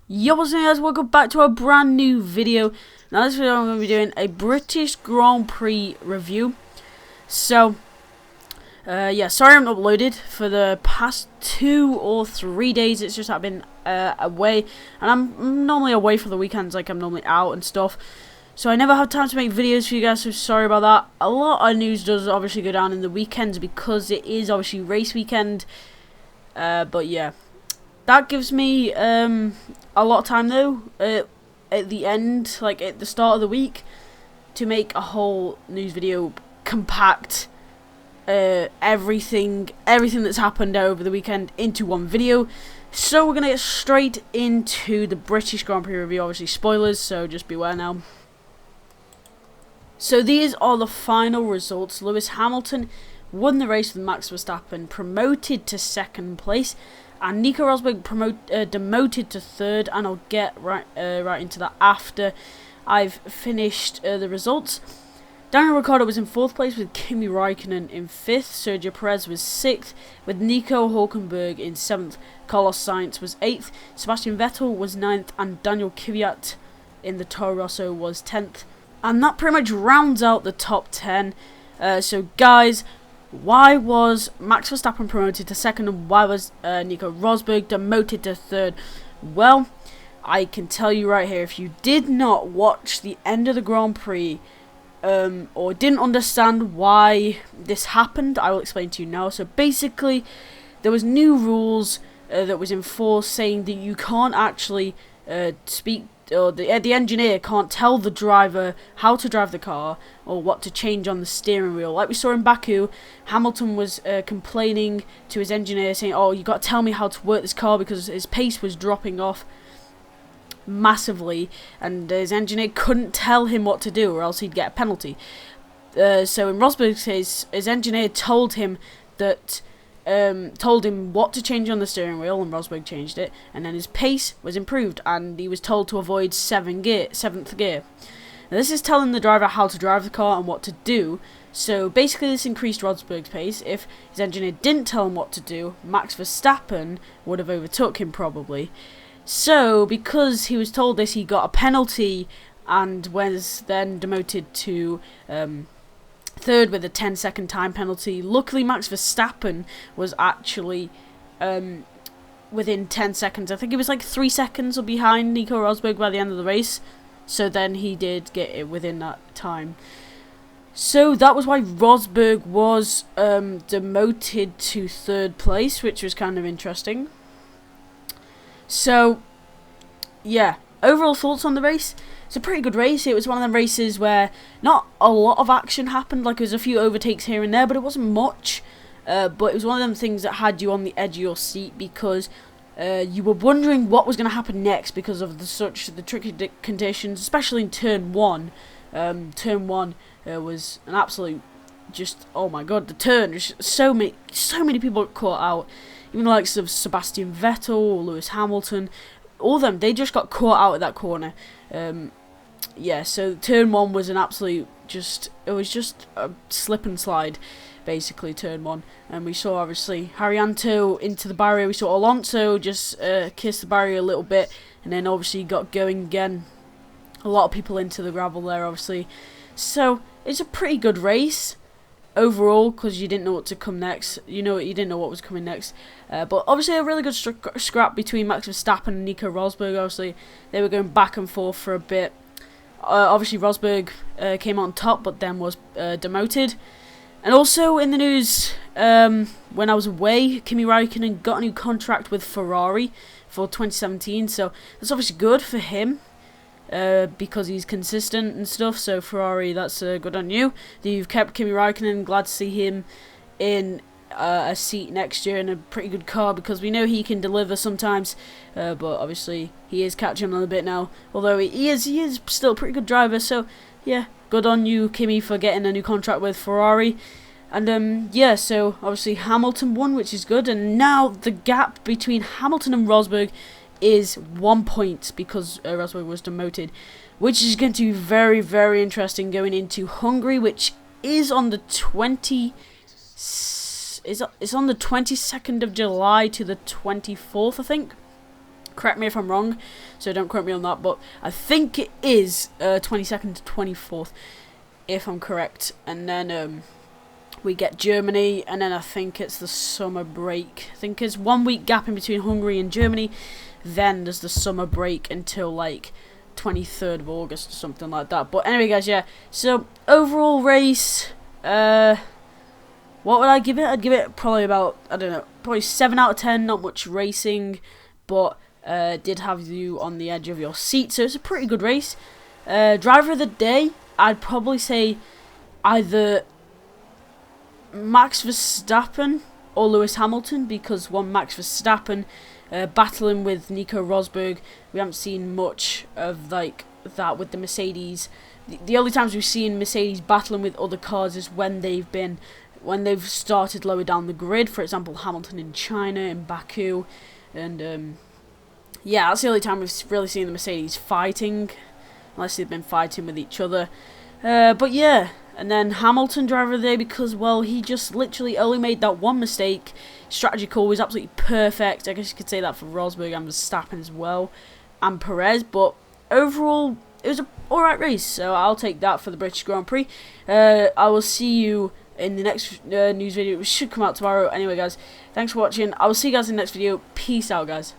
Yo, what's up guys, welcome back to a brand new video. Now this video I'm going to be doing a British Grand Prix review. So, yeah, sorry I haven't uploaded for the past 2 or 3 days. It's just I've been away, and I'm normally away for the weekends, like I'm normally out and stuff. So I never have time to make videos for you guys, so sorry about that. A lot of news does obviously go down in the weekends because it is obviously race weekend. But yeah, that gives me a lot of time though, at the end, like at the start of the week, to make a whole news video, compact everything that's happened over the weekend into one video. So we're gonna get straight into the British Grand Prix review. Obviously spoilers, so just beware now. So these are the final results. Lewis Hamilton won the race with Max Verstappen promoted to second place, and Nico Rosberg demoted to third, and I'll get right into that after I've finished the results. Daniel Ricciardo was in fourth place with Kimi Raikkonen in fifth. Sergio Perez was sixth with Nico Hülkenberg in seventh. Carlos Sainz was eighth. Sebastian Vettel was ninth, and Daniel Kvyat in the Toro Rosso was 10th. And that pretty much rounds out the top 10. So guys, why was Max Verstappen promoted to second, and why was Nico Rosberg demoted to third? Well, I can tell you right here, if you did not watch the end of the Grand Prix, or didn't understand why this happened, I will explain to you now. So basically, there was new rules that was enforced saying that you can't actually speak, or the engineer can't tell the driver how to drive the car or what to change on the steering wheel. Like we saw in Baku, Hamilton was complaining to his engineer saying, "Oh, you got to tell me how to work this car," because his pace was dropping off massively, and his engineer couldn't tell him what to do, or else he'd get a penalty. So in Rosberg's case, his engineer told him that. Told him what to change on the steering wheel, and Rosberg changed it, and then his pace was improved, and he was told to avoid 7th gear. Now this is telling the driver how to drive the car and what to do. So basically this increased Rosberg's pace. If his engineer didn't tell him what to do, Max Verstappen would have overtook him probably. So because he was told this, he got a penalty and was then demoted to third with a 10-second time penalty. Luckily, Max Verstappen was actually within 10 seconds. I think he was like 3 seconds or behind Nico Rosberg by the end of the race. So then he did get it within that time. So that was why Rosberg was demoted to third place, which was kind of interesting. So, yeah. Overall thoughts on the race? It's a pretty good race. It was one of them races where not a lot of action happened. Like, there was a few overtakes here and there, but it wasn't much. But it was one of them things that had you on the edge of your seat, because you were wondering what was going to happen next because of the tricky conditions, especially in turn 1. Turn 1 was an absolute, just, oh my god, the turn. So many people got caught out. Even the likes of Sebastian Vettel, Lewis Hamilton, all of them, they just got caught out at that corner. Yeah, so turn 1 was an absolute, it was just a slip and slide, basically, turn 1. And we saw, obviously, Haryanto into the barrier. We saw Alonso just kiss the barrier a little bit, and then obviously got going again. A lot of people into the gravel there, obviously. So, it's a pretty good race overall, because you didn't know what to come next. You didn't know what was coming next. But obviously a really good scrap between Max Verstappen and Nico Rosberg. Obviously they were going back and forth for a bit. Obviously Rosberg came on top, but then was demoted. And also in the news, when I was away, Kimi Raikkonen got a new contract with Ferrari for 2017. So that's obviously good for him, because he's consistent and stuff. So Ferrari, that's good on you. You've kept Kimi Raikkonen. Glad to see him in a seat next year in a pretty good car, because we know he can deliver sometimes. But obviously he is catching a little bit now. Although he is still a pretty good driver. So yeah, good on you, Kimi, for getting a new contract with Ferrari. And yeah, so obviously Hamilton won, which is good. And now the gap between Hamilton and Rosberg is 1 point, because Rosberg was demoted, which is going to be very, very interesting going into Hungary, which is on the 22nd of July to the 24th, I think. Correct me if I'm wrong, so don't quote me on that, but I think it is 22nd to 24th, if I'm correct. And then we get Germany, and then I think it's the summer break. I think it's 1 week gap in between Hungary and Germany. Then there's the summer break until like 23rd of August or something like that. But anyway, guys, yeah. So overall race, what would I give it? I'd give it probably about, I don't know, probably 7 out of 10. Not much racing, but did have you on the edge of your seat, so it's a pretty good race. Driver of the day, I'd probably say either Max Verstappen or Lewis Hamilton, because one, Max Verstappen battling with Nico Rosberg. We haven't seen much of like that with the Mercedes. The only times we've seen Mercedes battling with other cars is when they've started lower down the grid. For example, Hamilton in China, in Baku, and yeah, that's the only time we've really seen the Mercedes fighting, unless they've been fighting with each other. But yeah, and then Hamilton, driver of the day, because, well, he just literally only made that one mistake. Strategy call was absolutely perfect. I guess you could say that for Rosberg and Verstappen as well, and Perez. But overall, it was an alright race, so I'll take that for the British Grand Prix. I will see you in the next news video, which should come out tomorrow. Anyway, guys, thanks for watching. I will see you guys in the next video. Peace out, guys.